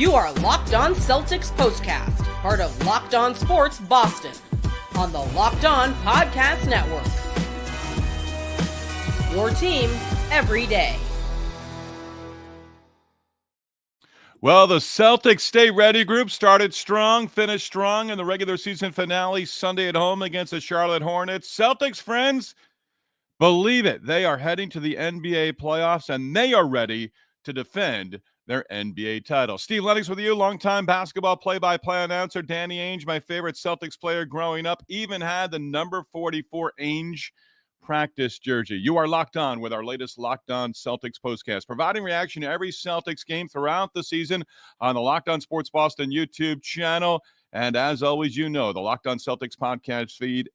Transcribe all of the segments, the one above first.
You are Locked On Celtics Postcast, part of Locked On Sports Boston, on the Locked On Podcast Network. Your team every day. Well, the Celtics Stay Ready group started strong, finished strong in the regular season finale Sunday at home against the Charlotte Hornets. Celtics friends, believe it, they are heading to the NBA playoffs, and they are ready to defend their NBA title. Steve Lennox with you, longtime basketball play-by-play announcer. Danny Ainge, my favorite Celtics player growing up, even had the number 44 Ainge practice jersey. You are locked on with our latest Locked On Celtics postcast, providing reaction to every Celtics game throughout the season on the Locked On Sports Boston YouTube channel. And as always, you know, the Locked On Celtics podcast feed,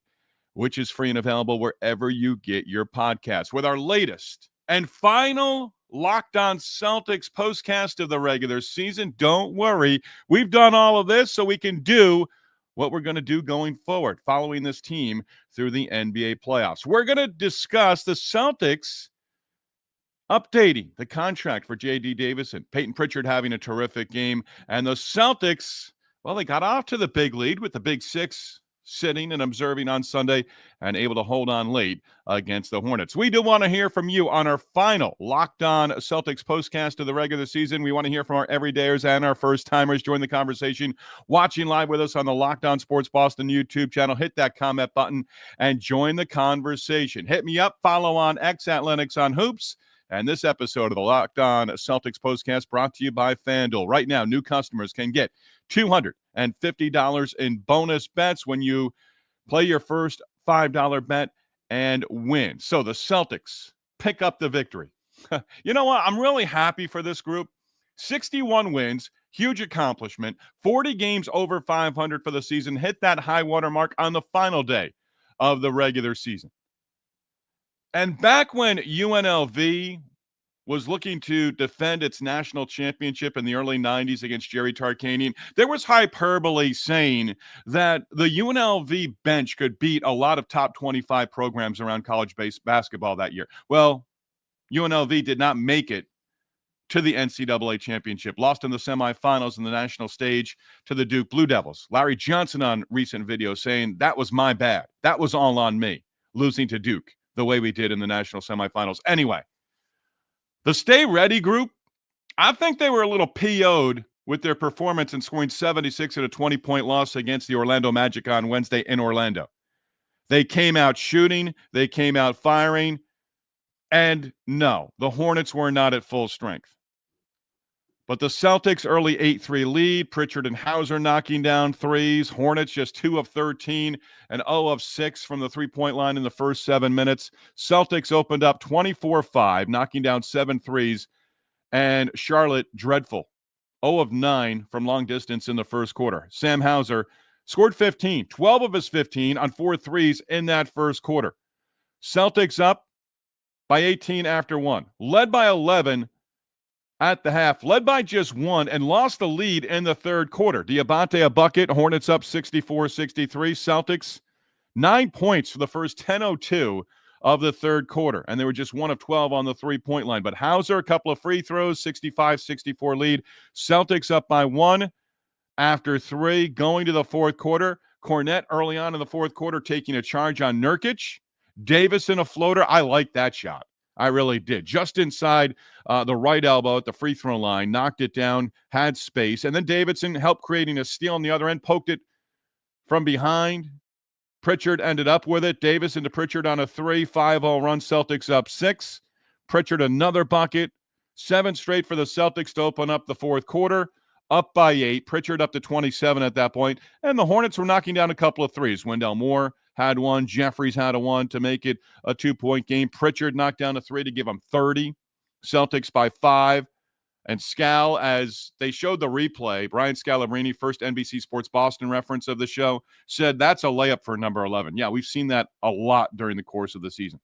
which is free and available wherever you get your podcasts. With our latest and final Locked On Celtics postcast of the regular season, don't worry. We've done all of this so we can do what we're going to do going forward, following this team through the NBA playoffs. We're going to discuss the Celtics updating the contract for J.D. Davison, Payton Pritchard having a terrific game, and the Celtics, well, they got off to the big lead with the Big Six sitting and observing on Sunday and able to hold on late against the Hornets. We do want to hear from you on our final Locked On Celtics postcast of the regular season. We want to hear from our everydayers and our first-timers. Join the conversation, watching live with us on the Locked On Sports Boston YouTube channel. Hit that comment button and join the conversation. Hit me up, follow on X at Lennox on Hoops. And this episode of the Locked On Celtics postcast brought to you by FanDuel. Right now, new customers can get $250 in bonus bets when you play your first $5 bet and win. So the Celtics pick up the victory. You know what? I'm really happy for this group. 61 wins, huge accomplishment. 40 games over 500 for the season. Hit that high water mark on the final day of the regular season. And back when UNLV was looking to defend its national championship in the early 90s against Jerry Tarkanian, there was hyperbole saying that the UNLV bench could beat a lot of top 25 programs around college-based basketball that year. Well, UNLV did not make it to the NCAA championship, lost in the semifinals in the national stage to the Duke Blue Devils. Larry Johnson on recent video saying, that was my bad. That was all on me, losing to Duke the way we did in the national semifinals. Anyway, the Stay Ready group, I think they were a little PO'd with their performance in scoring 76 in a 20-point loss against the Orlando Magic on Wednesday in Orlando. They came out shooting, they came out firing, and no, the Hornets were not at full strength. But the Celtics early 8-3 lead, Pritchard and Hauser knocking down threes, Hornets just 2 of 13 and 0 of 6 from the three-point line in the first 7 minutes. Celtics opened up 24-5, knocking down 7 threes, and Charlotte dreadful, 0 of 9 from long distance in the first quarter. Sam Hauser scored 15, 12 of his 15 on 4 threes in that first quarter. Celtics up by 18 after 1, led by 11 at the half, led by just 1, and lost the lead in the third quarter. Diabate a bucket, Hornets up 64-63. Celtics 9 points for the first 10:02 of the third quarter, and they were just 1 of 12 on the three-point line. But Hauser, a couple of free throws, 65-64 lead. Celtics up by 1 after 3 going to the fourth quarter. Kornet early on in the fourth quarter taking a charge on Nurkic. Davison a floater. I like that shot. I really did. Just inside the right elbow at the free throw line, knocked it down, had space. And then Davidson helped creating a steal on the other end, poked it from behind. Pritchard ended up with it. Davison to Pritchard on a 3, 5-0 run. Celtics up 6. Pritchard another bucket. 7 straight for the Celtics to open up the fourth quarter. Up by 8. Pritchard up to 27 at that point. And the Hornets were knocking down a couple of threes. Wendell Moore had one. Jeffries had a one to make it a 2-point game. Pritchard knocked down a 3 to give them 30. Celtics by 5. And Scal, as they showed the replay, Brian Scalabrine, first NBC Sports Boston reference of the show, said that's a layup for number 11. Yeah, we've seen that a lot during the course of the season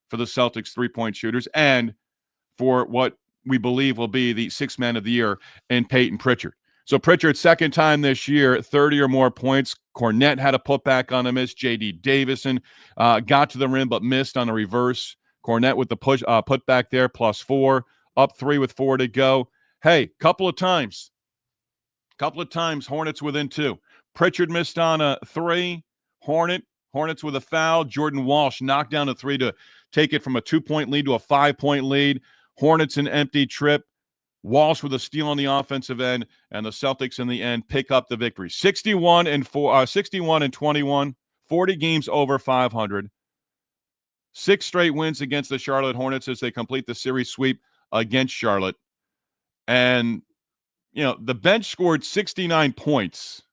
for the Celtics three-point shooters and for what we believe will be the sixth man of the year in Payton Pritchard. So Pritchard's second time this year, 30 or more points. Kornet had a putback on a miss. J.D. Davison got to the rim but missed on a reverse. Kornet with the putback there, +4. Up 3 with 4 to go. Hey, couple of times couple of times, Hornets within 2. Pritchard missed on a 3. Hornets with a foul. Jordan Walsh knocked down a 3 to take it from a 2-point lead to a 5-point lead. Hornets an empty trip. Walsh with a steal on the offensive end, and the Celtics in the end pick up the victory. 61 and 21, 40 games over 500. 6 straight wins against the Charlotte Hornets as they complete the series sweep against Charlotte. And, the bench scored 69 points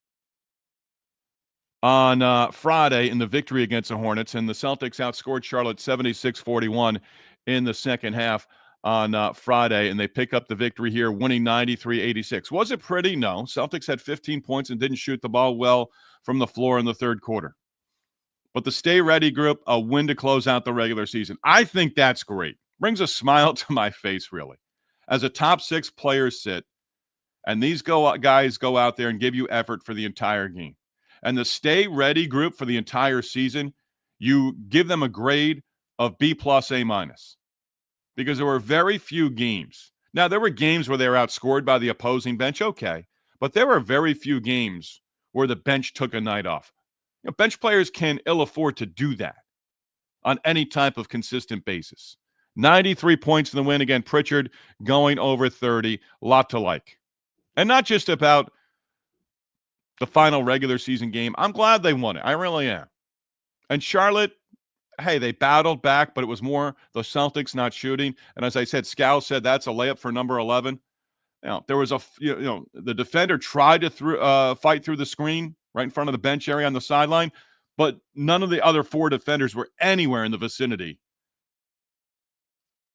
on Friday in the victory against the Hornets, and the Celtics outscored Charlotte 76-41 in the second half on Friday, and they pick up the victory here, winning 93-86. Was it pretty? No. Celtics had 15 points and didn't shoot the ball well from the floor in the third quarter. But the Stay Ready group, a win to close out the regular season. I think that's great. Brings a smile to my face, really. As a top 6 players sit, and these guys go out there and give you effort for the entire game. And the Stay Ready group for the entire season, you give them a grade of B+, A-. Because there were very few games. Now, there were games where they were outscored by the opposing bench, okay. But there were very few games where the bench took a night off. Bench players can ill afford to do that on any type of consistent basis. 93 points in the win. Again, Pritchard going over 30. A lot to like. And not just about the final regular season game. I'm glad they won it. I really am. And Charlotte, hey, they battled back, but it was more the Celtics not shooting. And as I said, Scal said that's a layup for number 11. There was the defender tried to fight through the screen right in front of the bench area on the sideline, but none of the other 4 defenders were anywhere in the vicinity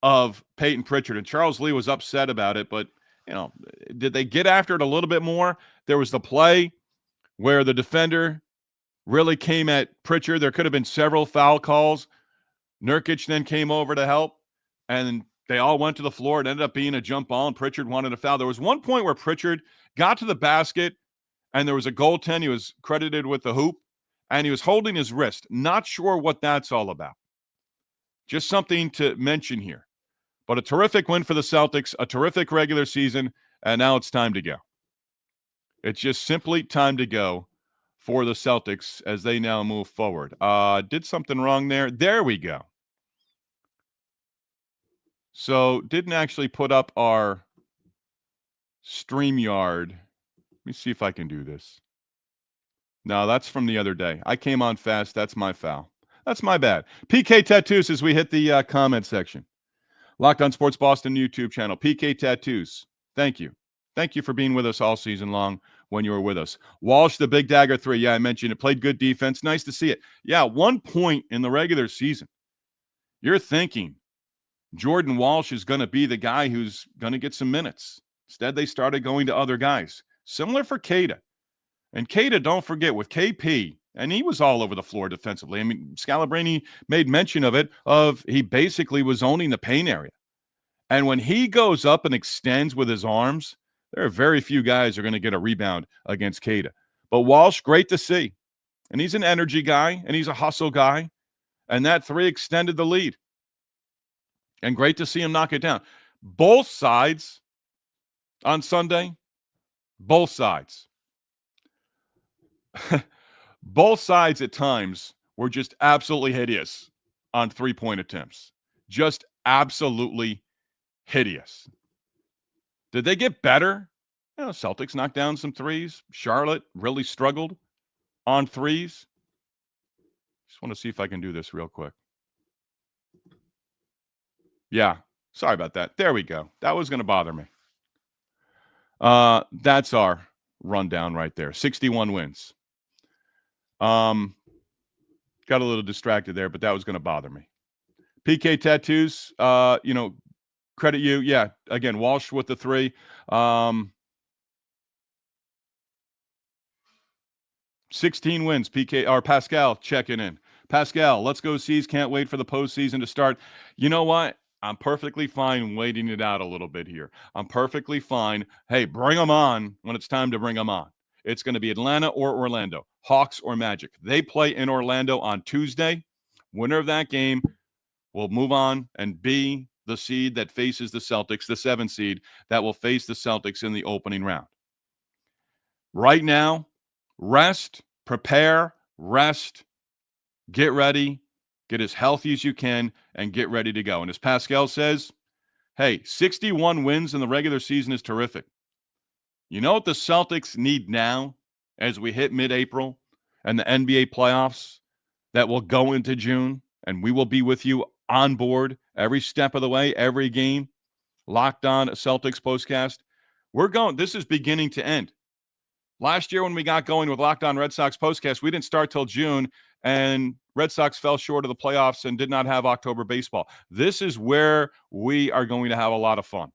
of Payton Pritchard. And Charles Lee was upset about it, but, did they get after it a little bit more? There was the play where the defender really came at Pritchard. There could have been several foul calls. Nurkic then came over to help, and they all went to the floor. It ended up being a jump ball, and Pritchard wanted a foul. There was one point where Pritchard got to the basket, and there was a goaltend. He was credited with the hoop, and he was holding his wrist. Not sure what that's all about. Just something to mention here. But a terrific win for the Celtics, a terrific regular season, and now it's time to go. It's just simply time to go for the Celtics as they now move forward. Did something wrong there. There we go. So didn't actually put up our StreamYard. Let me see if I can do this. No, that's from the other day. I came on fast. That's my foul. That's my bad. PK Tattoos as we hit the comment section. Locked On Sports Boston YouTube channel. PK Tattoos. Thank you. Thank you for being with us all season long when you were with us. Walsh, the big dagger 3. Yeah, I mentioned it. Played good defense. Nice to see it. Yeah, 1 point in the regular season. You're thinking Jordan Walsh is going to be the guy who's going to get some minutes. Instead, they started going to other guys. Similar for Queta. And Queta, don't forget, with KP, and he was all over the floor defensively. I mean, Scalabrine made mention of it, he basically was owning the paint area. And when he goes up and extends with his arms, there are very few guys who are going to get a rebound against Queta. But Walsh, great to see. And he's an energy guy, and he's a hustle guy. And that 3 extended the lead. And great to see him knock it down. Both sides on Sunday, both sides. Both sides at times were just absolutely hideous on 3-point attempts. Just absolutely hideous. Did they get better? Celtics knocked down some 3s. Charlotte really struggled on 3s. Just want to see if I can do this real quick. Yeah, sorry about that. There we go. That was going to bother me. That's our rundown right there. 61 wins. Got a little distracted there, but that was going to bother me. PK Tattoos, credit you. Yeah, again, Walsh with the 3. 16 wins, PK or Pascal checking in. Pascal, let's go C's. Can't wait for the postseason to start. You know what? I'm perfectly fine waiting it out a little bit here. I'm perfectly fine. Hey, bring them on when it's time to bring them on. It's going to be Atlanta or Orlando, Hawks or Magic. They play in Orlando on Tuesday. Winner of that game will move on and be the seed that faces the Celtics, the 7 seed that will face the Celtics in the opening round. Right now, rest, prepare, rest, get ready, get as healthy as you can, and get ready to go. And as Pascal says, hey, 61 wins in the regular season is terrific. You know what the Celtics need now as we hit mid-April and the NBA playoffs that will go into June, and we will be with you on board every step of the way, every game. Locked On Celtics postcast. This is beginning to end. Last year when we got going with Locked On Red Sox postcast, we didn't start till June, and Red Sox fell short of the playoffs and did not have October baseball. This is where we are going to have a lot of fun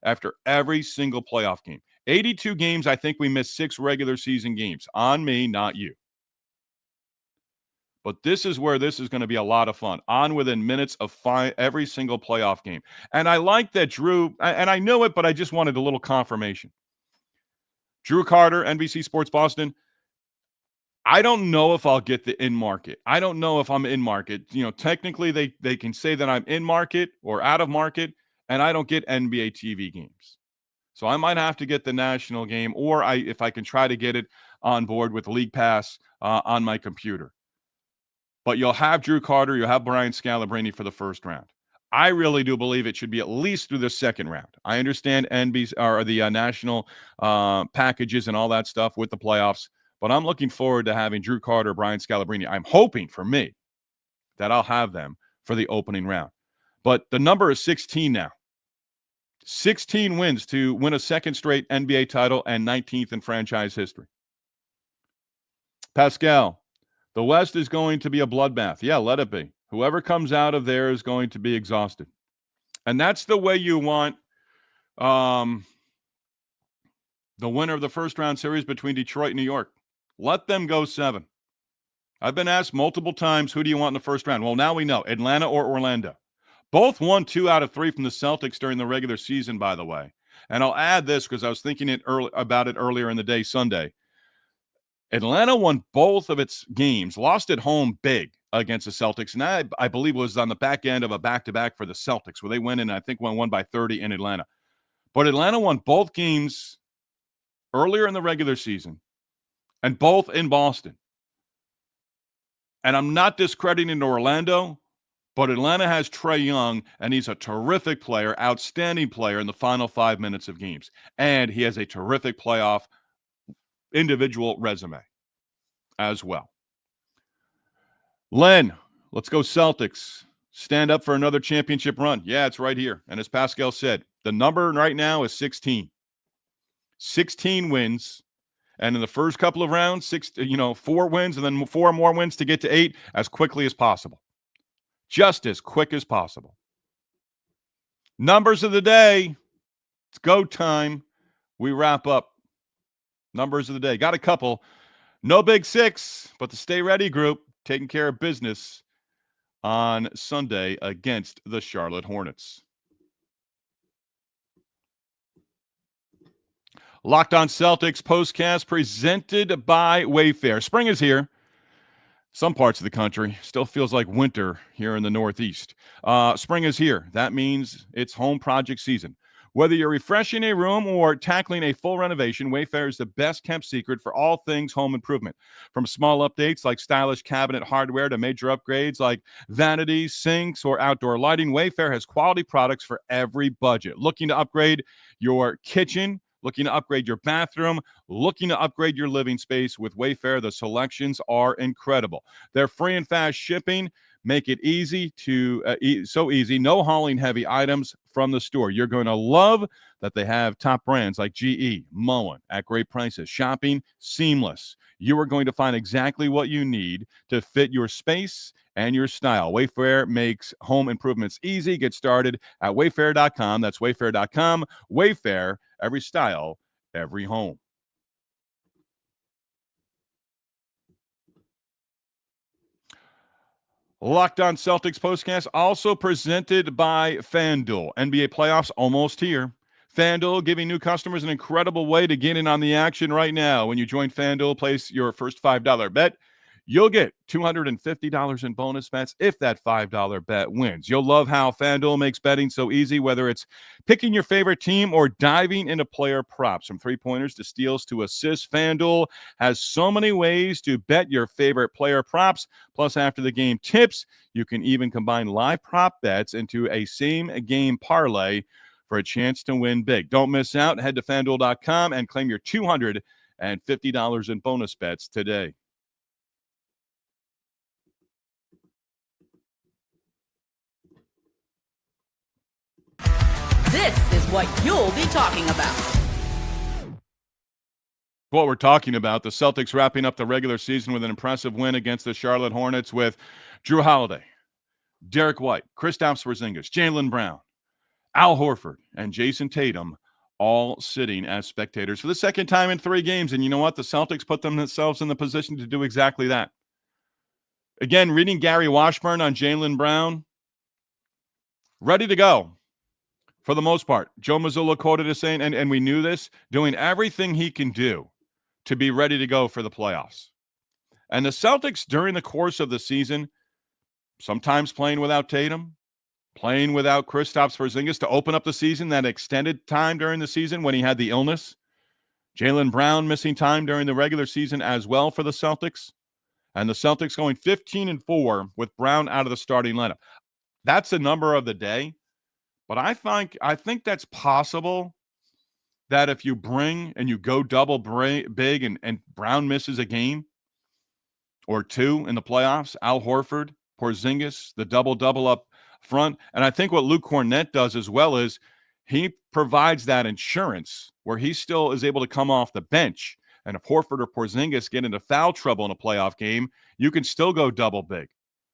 after every single playoff game. 82 games, I think we missed 6 regular season games. On me, not you. But this is where this is going to be a lot of fun. On within minutes of every single playoff game. And I like that Drew, and I know it, but I just wanted a little confirmation. Drew Carter, NBC Sports Boston. I don't know if I'll get the in-market. I don't know if I'm in-market. You know, technically they can say that I'm in-market or out of market, and I don't get NBA TV games. So I might have to get the national game, or if I can try to get it on board with League Pass on my computer. But you'll have Drew Carter, you'll have Brian Scalabrine for the first round. I really do believe it should be at least through the second round. I understand NBC or the national packages and all that stuff with the playoffs, but I'm looking forward to having Drew Carter, Brian Scalabrine. I'm hoping for me that I'll have them for the opening round. But the number is 16 now. 16 wins to win a second straight NBA title and 19th in franchise history. Pascal, the West is going to be a bloodbath. Yeah, let it be. Whoever comes out of there is going to be exhausted. And that's the way you want the winner of the first round series between Detroit and New York. Let them go 7. I've been asked multiple times, who do you want in the first round? Well, now we know, Atlanta or Orlando. Both won 2 out of 3 from the Celtics during the regular season, by the way. And I'll add this because I was thinking about it earlier in the day Sunday. Atlanta won both of its games, lost at home big against the Celtics, and I believe it was on the back end of a back-to-back for the Celtics, where they went in, I think, won by 30 in Atlanta. But Atlanta won both games earlier in the regular season, and both in Boston. And I'm not discrediting Orlando, but Atlanta has Trae Young, and he's a terrific player, outstanding player in the final 5 minutes of games. And he has a terrific playoff individual resume as well. Len, let's go Celtics. Stand up for another championship run. Yeah, it's right here. And as Pascal said, the number right now is 16. 16 wins. And in the first couple of rounds, 4 wins and then 4 more wins to get to 8 as quickly as possible. Just as quick as possible. Numbers of the day. It's go time. We wrap up. Numbers of the day. Got a couple. No Big Six, but the Stay Ready group taking care of business on Sunday against the Charlotte Hornets. Locked On Celtics postcast presented by Wayfair. Spring is here. Some parts of the country still feels like winter here in the Northeast. Spring is here. That means it's home project season. Whether you're refreshing a room or tackling a full renovation, Wayfair is the best kept secret for all things home improvement. From small updates like stylish cabinet hardware to major upgrades like vanities, sinks, or outdoor lighting, Wayfair has quality products for every budget. Looking to upgrade your kitchen, looking to upgrade your bathroom, looking to upgrade your living space with Wayfair, the selections are incredible. Their free and fast shipping make it easy so easy. No hauling heavy items from the store. You're going to love that they have top brands like GE, Moen at great prices. Shopping seamless. You are going to find exactly what you need to fit your space and your style. Wayfair makes home improvements easy. Get started at wayfair.com. That's wayfair.com. Wayfair, every style, every home. Locked On Celtics postcast also presented by FanDuel. NBA playoffs almost here. FanDuel giving new customers an incredible way to get in on the action right now. When you join FanDuel, place your first $5 bet. you'll get $250 in bonus bets if that $5 bet wins. You'll love how FanDuel makes betting so easy, whether it's picking your favorite team or diving into player props. From three-pointers to steals to assists, FanDuel has so many ways to bet your favorite player props. Plus, after the game tips, you can even combine live prop bets into a same-game parlay for a chance to win big. Don't miss out. Head to FanDuel.com and claim your $250 in bonus bets today. This is what you'll be talking about. What we're talking about, the Celtics wrapping up the regular season with an impressive win against the Charlotte Hornets with Drew Holiday, Derek White, Kristaps Porzingis, Jaylen Brown, Al Horford, and Jason Tatum all sitting as spectators for the second time in 3 games. And you know what? The Celtics put themselves in the position to do exactly that. Again, reading Gary Washburn on Jaylen Brown, ready to go. For the most part, Joe Mazzulla quoted as saying, and we knew this, doing everything he can do to be ready to go for the playoffs. And the Celtics, during the course of the season, sometimes playing without Tatum, playing without Kristaps Porzingis to open up the season, that extended time during the season when he had the illness. Jaylen Brown missing time during the regular season as well for the Celtics. And the Celtics going 15-4 with Brown out of the starting lineup. That's the number of the day. But I think that's possible that if you bring and you go double big and Brown misses a game or 2 in the playoffs, Al Horford, Porzingis, the double-double up front. And I think what Luke Kornet does as well is he provides that insurance where he still is able to come off the bench. And if Horford or Porzingis get into foul trouble in a playoff game, you can still go double big.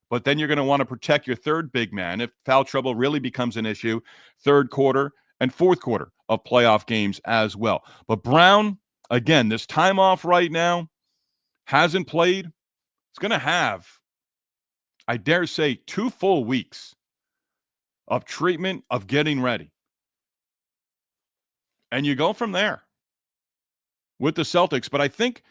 But then you're going to want to protect your third big man if foul trouble really becomes an issue, third quarter and fourth quarter of playoff games as well. But Brown, again, this time off right now, hasn't played. It's going to have, I dare say, 2 full weeks of treatment, of getting ready. And you go from there with the Celtics. But I think,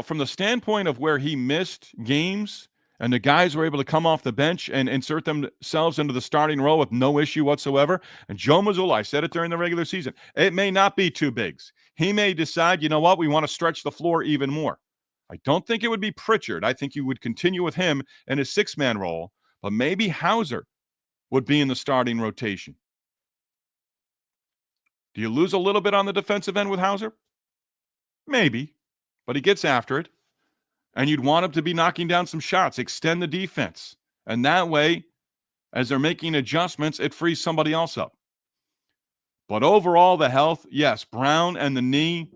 from the standpoint of where he missed games, and the guys were able to come off the bench and insert themselves into the starting role with no issue whatsoever. And Joe Mazzulla, I said it during the regular season, it may not be 2 bigs. He may decide, you know what, we want to stretch the floor even more. I don't think it would be Pritchard. I think you would continue with him in his 6-man role, but maybe Hauser would be in the starting rotation. Do you lose a little bit on the defensive end with Hauser? Maybe, but he gets after it. And you'd want him to be knocking down some shots, extend the defense. And that way, as they're making adjustments, it frees somebody else up. But overall, the health, yes. Brown and the knee,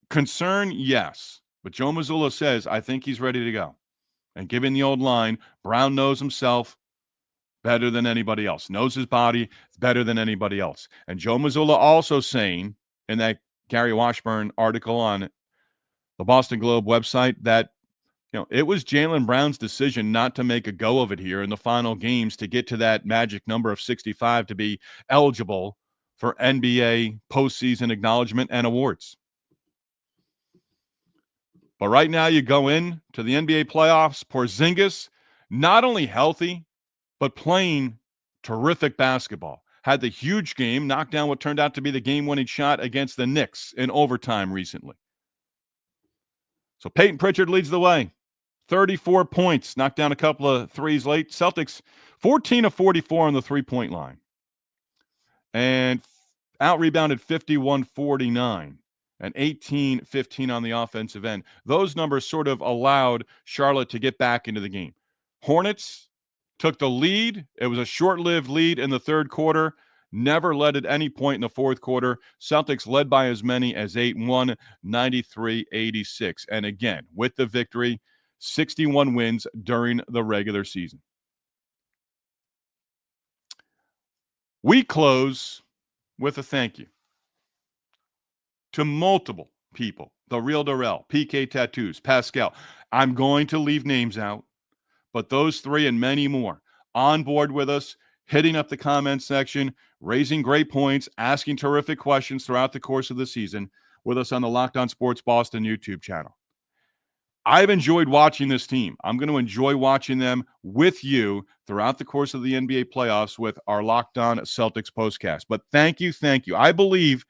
concern, yes. But Joe Mazzulla says, I think he's ready to go. And given the old line, Brown knows himself better than anybody else, knows his body better than anybody else. And Joe Mazzulla also saying in that Gary Washburn article on the Boston Globe website that it was Jaylen Brown's decision not to make a go of it here in the final games to get to that magic number of 65 to be eligible for NBA postseason acknowledgement and awards. But right now you go in to the NBA playoffs, Porzingis, not only healthy, but playing terrific basketball. Had the huge game, knocked down what turned out to be the game-winning shot against the Knicks in overtime recently. So Payton Pritchard leads the way. 34 points, knocked down a couple of threes late. Celtics 14 of 44 on the three-point line. And out-rebounded 51-49 and 18-15 on the offensive end. Those numbers sort of allowed Charlotte to get back into the game. Hornets took the lead. It was a short-lived lead in the third quarter. Never led at any point in the fourth quarter. Celtics led by as many as 8-1, 93-86. And again, with the victory, 61 wins during the regular season. We close with a thank you to multiple people. The Real Darrell, PK Tattoos, Pascal. I'm going to leave names out, but those 3 and many more on board with us, hitting up the comment section, raising great points, asking terrific questions throughout the course of the season with us on the Locked On Sports Boston YouTube channel. I've enjoyed watching this team. I'm going to enjoy watching them with you throughout the course of the NBA playoffs with our Locked On Celtics postcast. But thank you. I believe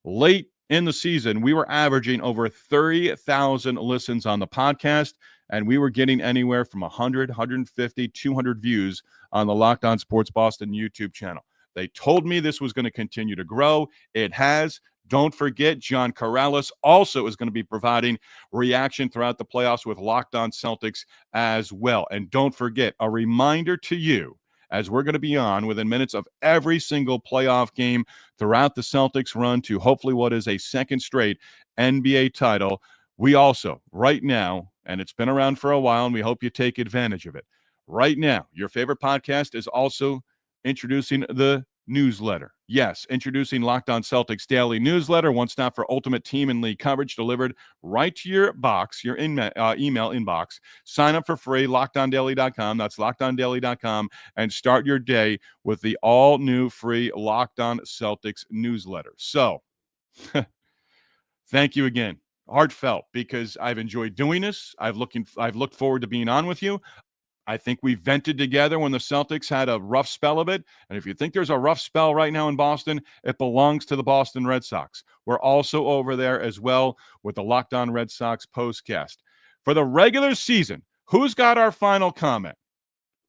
late in the season, we were averaging over 30,000 listens on the podcast, and we were getting anywhere from 100, 150, 200 views on the Locked On Sports Boston YouTube channel. They told me this was going to continue to grow. It has. Don't forget, John Corrales also is going to be providing reaction throughout the playoffs with Locked On Celtics as well. And don't forget, a reminder to you, as we're going to be on within minutes of every single playoff game throughout the Celtics run to hopefully what is a second straight NBA title. We also, right now, and it's been around for a while, and we hope you take advantage of it. Right now, your favorite podcast is also introducing the newsletter. Yes, introducing Locked On Celtics Daily Newsletter, one stop for ultimate team and league coverage delivered right to your box, your email inbox. Sign up for free, LockedOnDaily.com. That's LockedOnDaily.com, and start your day with the all-new free Locked On Celtics newsletter. So, thank you again. Heartfelt, because I've enjoyed doing this. I've looked forward to being on with you. I think we vented together when the Celtics had a rough spell of it. And if you think there's a rough spell right now in Boston, it belongs to the Boston Red Sox. We're also over there as well with the Locked On Red Sox postcast. For the regular season, who's got our final comment?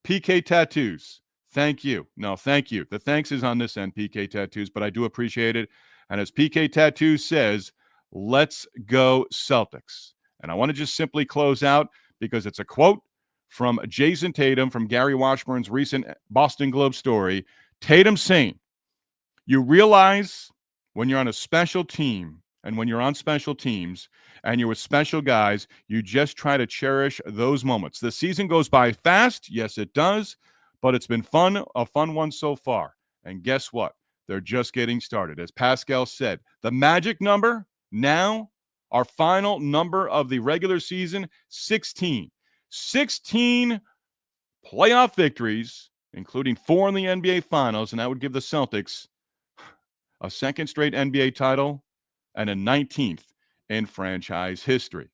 PK Tattoos. Thank you. No, thank you. The thanks is on this end, PK Tattoos, but I do appreciate it. And as PK Tattoos says, let's go Celtics. And I want to just simply close out because it's a quote from Jason Tatum from Gary Washburn's recent Boston Globe story. Tatum saying, you realize when you're on a special team and when you're on special teams and you're with special guys, you just try to cherish those moments. The season goes by fast. Yes, it does. But it's been fun, a fun one so far. And guess what? They're just getting started. As Pascal said, the magic number now, our final number of the regular season, 16. 16 playoff victories, including 4 in the NBA Finals, and that would give the Celtics a second straight NBA title and a 19th in franchise history.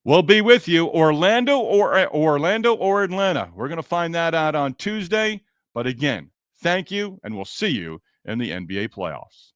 We'll be with you, Orlando or Atlanta. We're going to find that out on Tuesday. But again, thank you, and we'll see you in the NBA playoffs.